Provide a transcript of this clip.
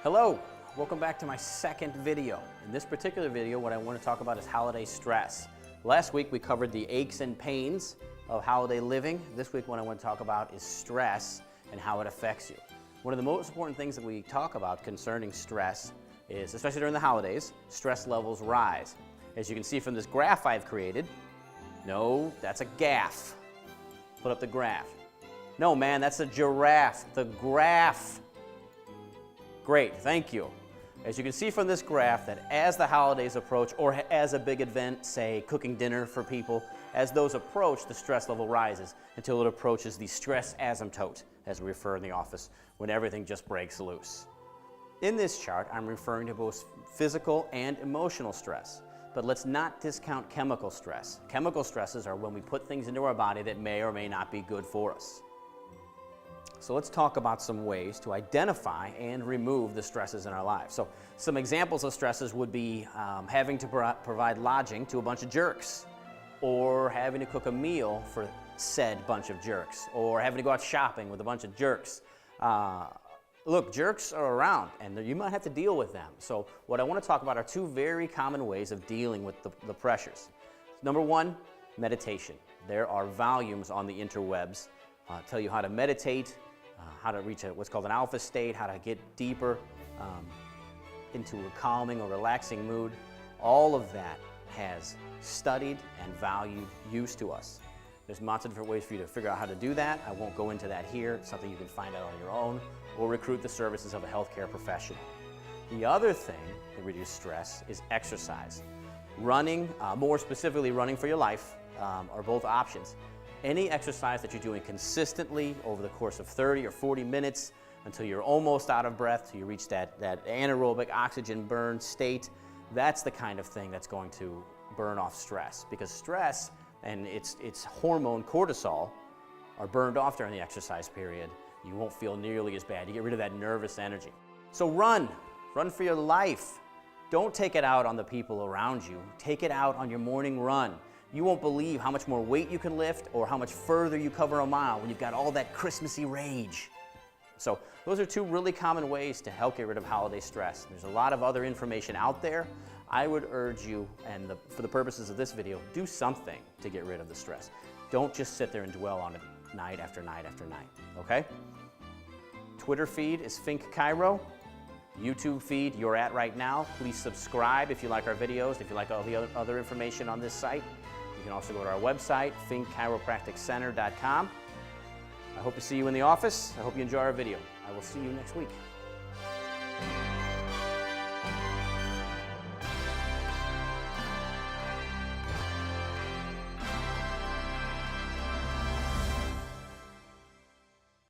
Hello, welcome back to my second video. In this particular video, what I want to talk about is holiday stress. Last week we covered the aches and pains of holiday living. This week what I want to talk about is stress and how it affects you. One of the most important things that we talk about concerning stress is, especially during the holidays, stress levels rise. As you can see from this graph I've created, no, that's a gaff. Put up the graph. No, man, that's a giraffe. The graph. Great, thank you. As you can see from this graph that as the holidays approach, or as a big event, say cooking dinner for people, as those approach, the stress level rises until it approaches the stress asymptote, as we refer in the office, when everything just breaks loose. In this chart, I'm referring to both physical and emotional stress, but let's not discount chemical stress. Chemical stresses are when we put things into our body that may or may not be good for us. So let's talk about some ways to identify and remove the stresses in our lives. So some examples of stresses would be having to provide lodging to a bunch of jerks, or having to cook a meal for said bunch of jerks, or having to go out shopping with a bunch of jerks. Look, jerks are around and you might have to deal with them. So what I want to talk about are two very common ways of dealing with the pressures. Number one, meditation. There are volumes on the interwebs tell you how to meditate, how to reach what's called an alpha state, how to get deeper into a calming or relaxing mood. All of that has studied and valued use to us. There's lots of different ways for you to figure out how to do that. I won't go into that here. It's something you can find out on your own, or recruit the services of a healthcare professional. The other thing to reduce stress is exercise. Running, more specifically running for your life, are both options. Any exercise that you're doing consistently over the course of 30 or 40 minutes until you're almost out of breath, till you reach that anaerobic oxygen burn state, that's the kind of thing that's going to burn off stress. Because stress and its hormone cortisol are burned off during the exercise period. You won't feel nearly as bad. You get rid of that nervous energy. So run for your life. Don't take it out on the people around you. Take it out on your morning run. You won't believe how much more weight you can lift or how much further you cover a mile when you've got all that Christmassy rage. So those are two really common ways to help get rid of holiday stress. There's a lot of other information out there. I would urge you, and for the purposes of this video, do something to get rid of the stress. Don't just sit there and dwell on it night after night after night, okay? Twitter feed is Fink Chiro. YouTube feed you're at right now. Please subscribe if you like our videos, if you like all the other information on this site. You can also go to our website, finkchiropracticcenter.com. I hope to see you in the office. I hope you enjoy our video. I will see you next week.